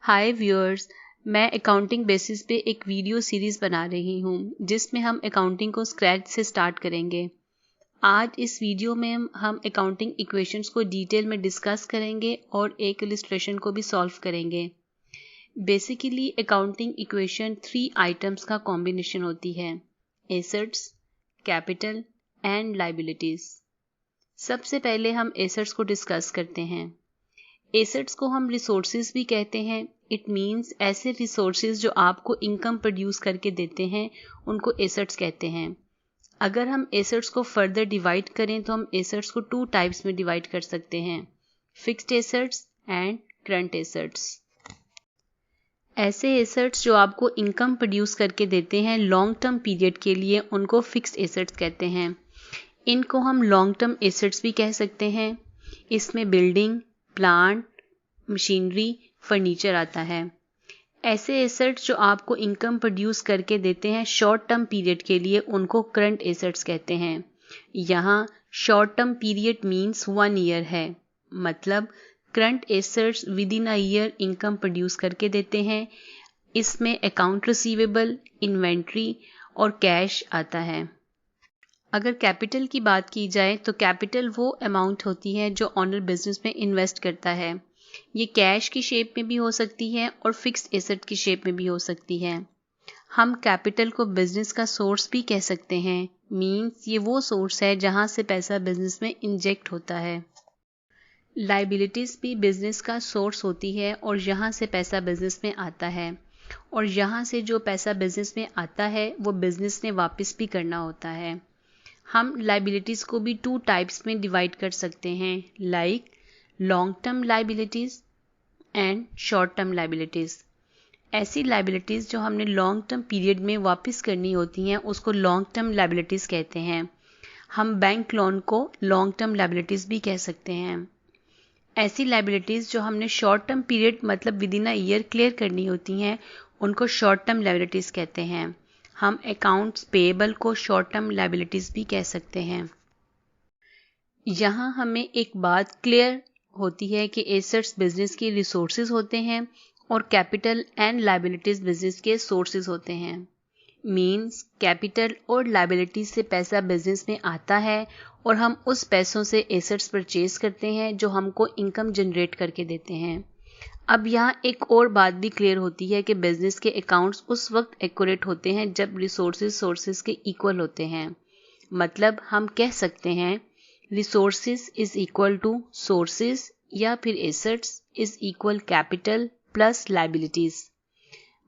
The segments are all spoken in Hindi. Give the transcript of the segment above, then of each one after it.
हाय व्यूअर्स, मैं अकाउंटिंग बेसिस पे एक वीडियो सीरीज़ बना रही हूँ जिसमें हम अकाउंटिंग को स्क्रैच से स्टार्ट करेंगे। आज इस वीडियो में हम अकाउंटिंग इक्वेशंस को डिटेल में डिस्कस करेंगे और एक इलस्ट्रेशन को भी सॉल्व करेंगे। बेसिकली अकाउंटिंग इक्वेशन 3 आइटम्स का कॉम्बिनेशन होती है: एसेट्स, कैपिटल एंड लायबिलिटीज़। सबसे पहले हम एसेट्स को डिस्कस करते हैं। एसेट्स को हम रिसोर्सेज भी कहते हैं। इट मीन्स ऐसे रिसोर्सेज जो आपको इनकम प्रोड्यूस करके देते हैं उनको एसेट्स कहते हैं। अगर हम एसेट्स को फर्दर डिवाइड करें तो हम एसेट्स को 2 टाइप्स में डिवाइड कर सकते हैं: fixed assets and current assets. ऐसे एसेट्स जो आपको इनकम प्रोड्यूस करके देते हैं लॉन्ग टर्म पीरियड के लिए, उनको फिक्स्ड एसेट्स कहते हैं। इनको हम लॉन्ग टर्म एसेट्स भी कह सकते हैं। इसमें बिल्डिंग, प्लांट, मशीनरी, फर्नीचर आता है। ऐसे एसेट्स जो आपको इनकम प्रोड्यूस करके देते हैं शॉर्ट टर्म पीरियड के लिए, उनको करंट एसेट्स कहते हैं। यहाँ short term period means 1 year है, मतलब current assets with in a year income produce करके देते हैं। इसमें अकाउंट रिसीवेबल, इन्वेंट्री और कैश आता है। अगर कैपिटल की बात की जाए तो कैपिटल वो अमाउंट होती है जो ऑनर बिजनेस में इन्वेस्ट करता है। ये कैश की शेप में भी हो सकती है और फिक्स्ड एसेट की शेप में भी हो सकती है। हम कैपिटल को बिजनेस का सोर्स भी कह सकते हैं। मीन्स ये वो सोर्स है जहाँ से पैसा बिजनेस में इंजेक्ट होता है। लायबिलिटीज़ भी बिजनेस का सोर्स होती है और यहाँ से पैसा बिजनेस में आता है, और यहाँ से जो पैसा बिजनेस में आता है वो बिजनेस ने वापस भी करना होता है। हम लायबिलिटीज़ को भी 2 टाइप्स में डिवाइड कर सकते हैं, like long term liabilities and short term liabilities. ऐसी लायबिलिटीज़ जो हमने लॉन्ग टर्म पीरियड में वापस करनी होती हैं उसको लॉन्ग टर्म लायबिलिटीज़ कहते हैं। हम बैंक लोन को लॉन्ग टर्म लायबिलिटीज़ भी कह सकते हैं। ऐसी लायबिलिटीज़ जो हमने शॉर्ट टर्म पीरियड मतलब with in a year clear करनी होती हैं उनको शॉर्ट टर्म लायबिलिटीज़ कहते हैं। हम अकाउंट्स पेएबल को शॉर्ट टर्म लायबिलिटीज़ भी कह सकते हैं। यहाँ हमें एक बात क्लियर होती है कि एसेट्स बिजनेस के रिसोर्सेज होते हैं और कैपिटल एंड लायबिलिटीज़ बिजनेस के सोर्सेज होते हैं। मीन्स कैपिटल और लायबिलिटीज से पैसा बिजनेस में आता है और हम उस पैसों से एसेट्स परचेज करते हैं जो हमको इनकम जनरेट करके देते हैं। अब यहाँ एक और बात भी क्लियर होती है कि बिजनेस के अकाउंट्स उस वक्त एक्यूरेट होते हैं जब रिसोर्सेज सोर्सेज के इक्वल होते हैं। मतलब हम कह सकते हैं resources is equal to sources या फिर assets is equal capital plus liabilities.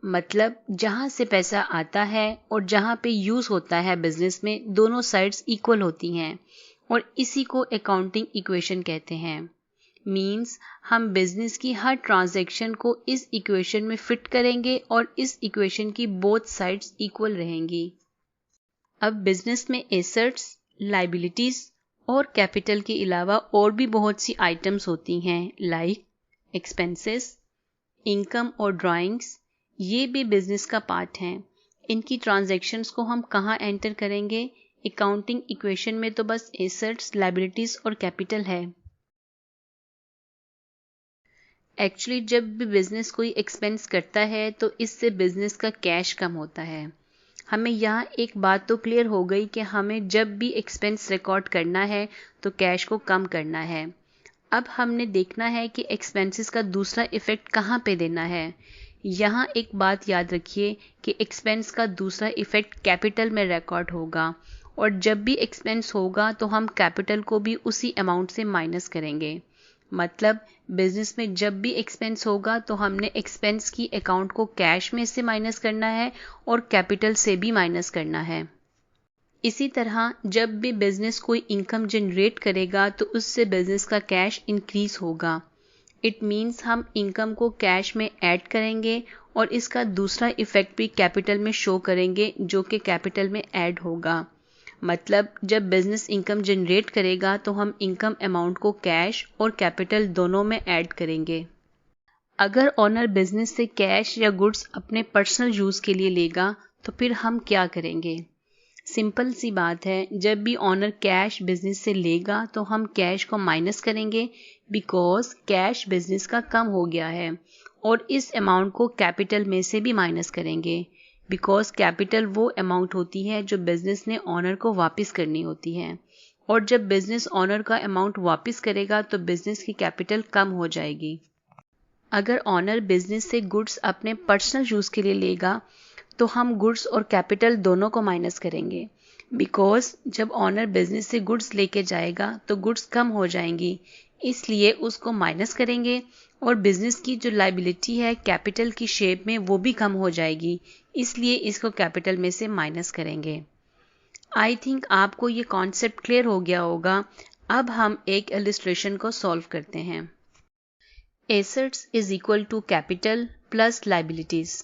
मतलब जहाँ से पैसा आता है और जहाँ पे यूज होता है बिजनेस में, दोनों साइड्स इक्वल होती हैं और इसी को अकाउंटिंग इक्वेशन कहते हैं। मीन्स हम बिजनेस की हर ट्रांजैक्शन को इस इक्वेशन में फिट करेंगे और इस इक्वेशन की बोथ साइड्स इक्वल रहेंगी। अब बिजनेस में एसेट्स, लायबिलिटीज और कैपिटल के अलावा और भी बहुत सी आइटम्स होती हैं, लाइक एक्सपेंसेस, इनकम और ड्राइंग्स। ये भी बिजनेस का पार्ट हैं। इनकी ट्रांजैक्शंस को हम कहाँ एंटर करेंगे? अकाउंटिंग इक्वेशन में तो बस एसेट्स, लायबिलिटीज और कैपिटल है। एक्चुअली जब भी बिजनेस कोई एक्सपेंस करता है तो इससे बिजनेस का कैश कम होता है। हमें यहाँ एक बात तो क्लियर हो गई कि हमें जब भी एक्सपेंस रिकॉर्ड करना है तो कैश को कम करना है। अब हमने देखना है कि एक्सपेंसेस का दूसरा इफेक्ट कहाँ पे देना है। यहाँ एक बात याद रखिए कि एक्सपेंस का दूसरा इफेक्ट कैपिटल में रिकॉर्ड होगा, और जब भी एक्सपेंस होगा तो हम कैपिटल को भी उसी अमाउंट से माइनस करेंगे। मतलब बिजनेस में जब भी एक्सपेंस होगा तो हमने एक्सपेंस की अकाउंट को कैश में से माइनस करना है और कैपिटल से भी माइनस करना है। इसी तरह जब भी बिजनेस कोई इनकम जनरेट करेगा तो उससे बिजनेस का कैश इंक्रीज होगा। इट मीन्स हम इनकम को कैश में ऐड करेंगे और इसका दूसरा इफेक्ट भी कैपिटल में शो करेंगे जो कि कैपिटल में ऐड होगा। मतलब जब बिजनेस इनकम जनरेट करेगा तो हम इनकम अमाउंट को कैश और कैपिटल दोनों में ऐड करेंगे। अगर ऑनर बिजनेस से कैश या गुड्स अपने पर्सनल यूज़ के लिए लेगा तो फिर हम क्या करेंगे? सिंपल सी बात है, जब भी ऑनर कैश बिजनेस से लेगा तो हम कैश को माइनस करेंगे बिकॉज कैश बिजनेस का कम हो गया है और इस अमाउंट को कैपिटल में से भी माइनस करेंगे, बिकॉज कैपिटल वो अमाउंट होती है जो बिजनेस ने ऑनर को वापस करनी होती है, और जब बिजनेस ऑनर का अमाउंट वापस करेगा तो बिजनेस की कैपिटल कम हो जाएगी। अगर ऑनर बिजनेस से गुड्स अपने पर्सनल यूज़ के लिए लेगा तो हम गुड्स और कैपिटल दोनों को माइनस करेंगे, बिकॉज जब ऑनर बिजनेस से गुड्स लेके जाएगा तो गुड्स कम हो जाएंगी, इसलिए उसको माइनस करेंगे और बिजनेस की जो लायबिलिटी है कैपिटल की शेप में वो भी कम हो जाएगी, इसलिए इसको कैपिटल में से माइनस करेंगे। आई थिंक आपको ये कॉन्सेप्ट क्लियर हो गया होगा। अब हम एक इलस्ट्रेशन को सॉल्व करते हैं। Assets is equal to capital plus liabilities.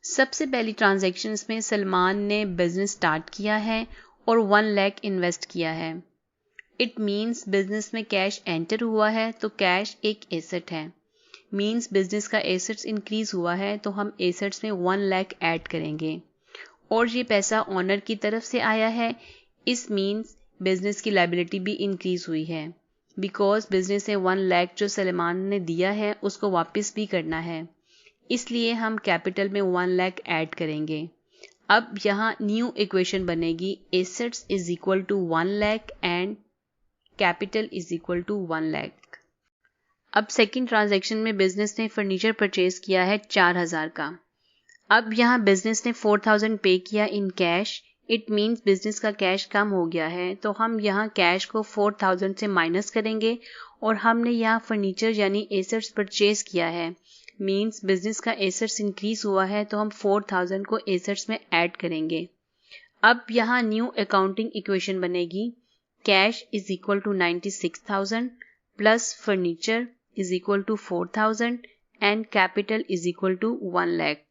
सबसे पहली ट्रांजैक्शंस में सलमान ने बिजनेस स्टार्ट किया है और 1 लाख इन्वेस्ट किया है। इट मीन्स बिजनेस में कैश एंटर हुआ है तो कैश एक एसेट है। मीन्स बिजनेस का एसेट्स इंक्रीज हुआ है तो हम एसेट्स में 1 लाख ऐड करेंगे, और ये पैसा ऑनर की तरफ से आया है। इस मीन्स बिजनेस की लायबिलिटी भी इंक्रीज हुई है, बिकॉज बिजनेस ने 1 लाख जो सलमान ने दिया है उसको वापस भी करना है, इसलिए हम कैपिटल में 1 लाख ऐड करेंगे। अब यहाँ न्यू इक्वेशन बनेगी, assets is equal to 1 lakh and capital is equal to 1 lakh. अब सेकेंड ट्रांजैक्शन में बिजनेस ने फर्नीचर परचेज किया है 4000 का। अब यहाँ बिजनेस ने 4000 पे किया in cash. It means business का कैश कम हो गया है, तो हम यहाँ कैश को 4000 से माइनस करेंगे, और हमने यहाँ फर्नीचर यानी एसेट्स परचेज किया है। मीन्स बिजनेस का एसेट्स इंक्रीज हुआ है तो हम 4000 को एसेट्स में ऐड करेंगे। अब यहाँ न्यू अकाउंटिंग इक्वेशन बनेगी, cash is equal to 96,000 plus furniture is equal to 4000 and capital is equal to 1 lakh.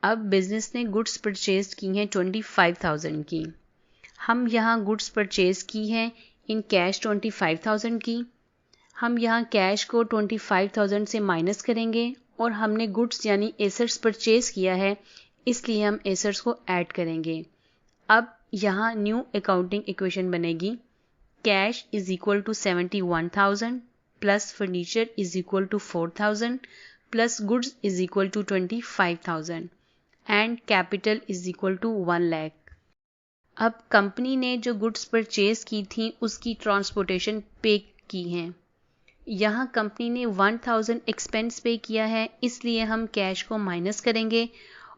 अब बिजनेस ने गुड्स परचेज की हैं 25,000 की। हम यहाँ गुड्स परचेज की हैं इन कैश 25,000 की। हम यहाँ कैश को 25,000 से माइनस करेंगे, और हमने गुड्स यानी एसेट्स परचेज किया है, इसलिए हम एसेट्स को ऐड करेंगे। अब यहाँ न्यू अकाउंटिंग इक्वेशन बनेगी, cash is equal to 71,000 plus furniture is equal to 4,000 plus goods is equal to 25,000 and capital is equal to 1 lakh. अब कंपनी ने जो गुड्स परचेज की थी उसकी ट्रांसपोर्टेशन पे की हैं। यहाँ कंपनी ने 1000 एक्सपेंस पे किया है, इसलिए हम कैश को माइनस करेंगे,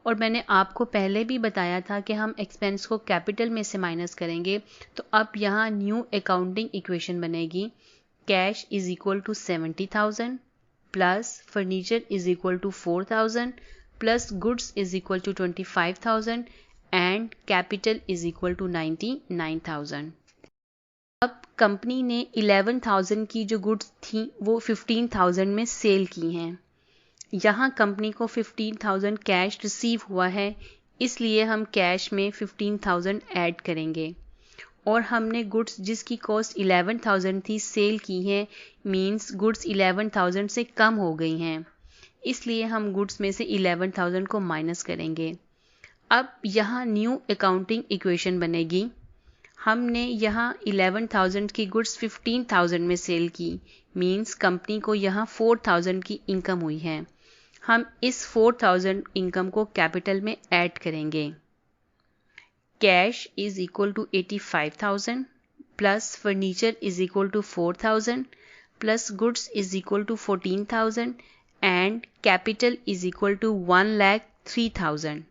और मैंने आपको पहले भी बताया था कि हम एक्सपेंस को कैपिटल में से माइनस करेंगे। तो अब यहाँ न्यू अकाउंटिंग इक्वेशन बनेगी, cash is equal to 70,000 plus furniture is equal to 4,000 plus goods is equal to 25,000 and capital is equal to 99,000। अब कंपनी ने 11,000 की जो गुड्स थी वो 15,000 में सेल की हैं। यहाँ कंपनी को 15,000 कैश रिसीव हुआ है, इसलिए हम कैश में 15,000 ऐड करेंगे, और हमने गुड्स जिसकी कॉस्ट 11,000 थी सेल की है। मीन्स गुड्स 11,000 से कम हो गई हैं, इसलिए हम गुड्स में से 11,000 को माइनस करेंगे। अब यहाँ न्यू अकाउंटिंग इक्वेशन बनेगी, हमने यहाँ 11,000 की गुड्स 15,000 में सेल की। मीन्स कंपनी को यहाँ 4,000 की इनकम हुई है। हम इस 4,000 इनकम को कैपिटल में ऐड करेंगे। Cash is equal to 85,000 plus furniture is equal to 4,000 plus goods is equal to 14,000 and capital is equal to 1,03,000।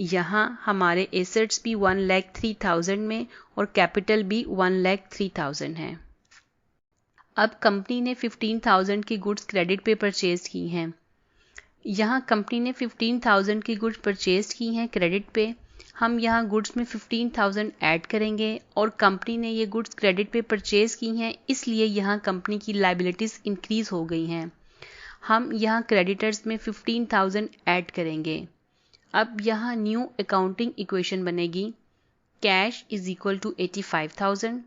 यहाँ हमारे एसेट्स भी 1,03,000 में और कैपिटल भी 1,03,000 है। अब कंपनी ने 15,000 की गुड्स क्रेडिट पे परचेज की हैं। यहाँ कंपनी ने 15,000 की गुड्स परचेज की हैं क्रेडिट पे। हम यहाँ गुड्स में 15,000 ऐड करेंगे, और कंपनी ने ये गुड्स क्रेडिट पे परचेज की हैं, इसलिए यहाँ कंपनी की लायबिलिटीज़ इंक्रीज हो गई हैं। हम यहाँ क्रेडिटर्स में 15,000 ऐड करेंगे। अब यहाँ न्यू अकाउंटिंग इक्वेशन बनेगी, cash is equal to 85,000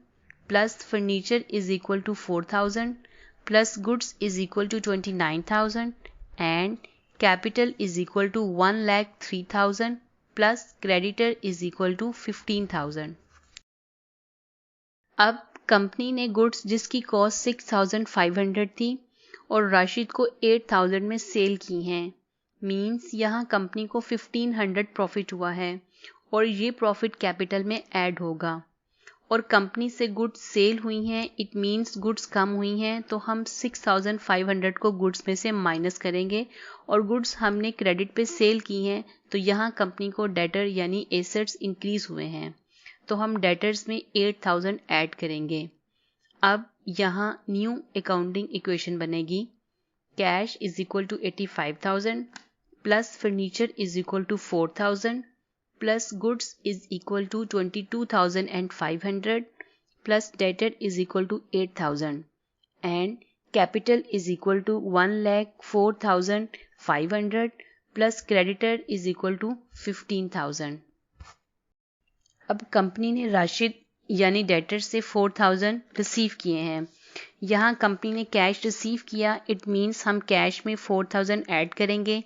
plus furniture is equal to 4,000 plus goods is equal to 29,000 and capital is equal to 1,03,000 plus creditor is equal to 15,000। अब कंपनी ने गुड्स जिसकी कॉस्ट 6,500 थी और राशिद को 8000 में सेल की हैं। मीन्स यहाँ कंपनी को 1500 प्रॉफिट हुआ है और ये प्रॉफिट कैपिटल में ऐड होगा। और कंपनी से गुड्स सेल हुई हैं, इट मीन्स गुड्स कम हुई हैं, तो हम 6500 को गुड्स में से माइनस करेंगे और गुड्स हमने क्रेडिट पे सेल की हैं, तो यहाँ कंपनी को डेटर यानी एसेट्स इंक्रीज हुए हैं, तो हम डेटर्स में 8000 ऐड करेंगे। अब यहाँ न्यू अकाउंटिंग इक्वेशन बनेगी, cash is equal to 85,000 plus furniture is equal to 4000 plus goods is equal to 22,500 plus debtor is equal to 8,000 and capital is equal to 1,04,500 plus creditor is equal to 15,000। अब कंपनी ने राशिद यानी डेटर से 4,000 रिसीव किए हैं। यहाँ कंपनी ने कैश रिसीव किया, इट मीन्स हम कैश में 4,000 ऐड करेंगे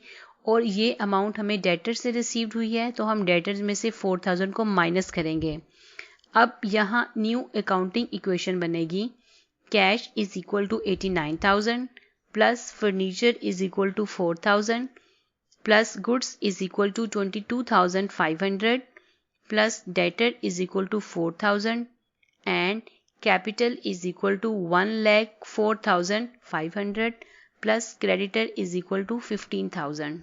और ये अमाउंट हमें डेटर से रिसीव्ड हुई है, तो हम डेटर्स में से 4000 को माइनस करेंगे। अब यहाँ न्यू अकाउंटिंग इक्वेशन बनेगी, cash is equal to 89,000 plus furniture is equal to 4000 plus goods is equal to 22,500 plus debtor is equal to 4000 and capital is equal to 1,04,500 plus creditor is equal to 15,000।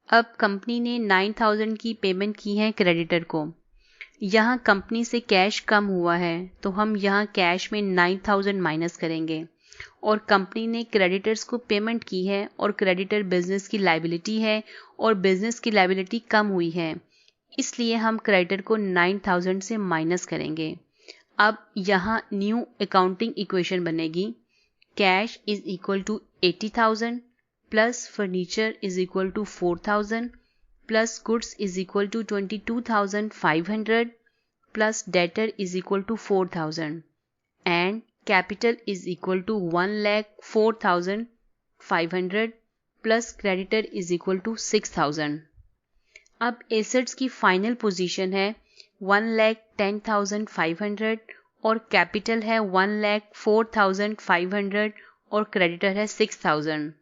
अब कंपनी ने 9,000 की पेमेंट की है क्रेडिटर को। यहाँ कंपनी से कैश कम हुआ है, तो हम यहाँ कैश में 9,000 माइनस करेंगे और कंपनी ने क्रेडिटर्स को पेमेंट की है और क्रेडिटर बिजनेस की लायबिलिटी है और बिजनेस की लायबिलिटी कम हुई है, इसलिए हम क्रेडिटर को 9,000 से माइनस करेंगे। अब यहाँ न्यू अकाउंटिंग इक्वेशन बनेगी, cash is equal to 80,000 plus furniture is equal to 4,000 plus goods is equal to 22,500 plus debtor is equal to 4,000 and capital is equal to 1,04,500 plus creditor is equal to 6,000। अब एसेट्स की फाइनल पोजीशन है 1,10,500 और कैपिटल है 1,04,500 और क्रेडिटर है 6,000।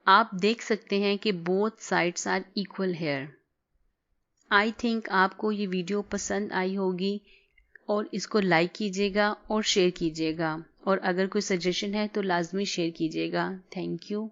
आप देख सकते हैं कि both sides are equal here. I think आपको ये वीडियो पसंद आई होगी और इसको लाइक कीजिएगा और शेयर कीजिएगा और अगर कोई सजेशन है तो लाजमी शेयर कीजिएगा। Thank you.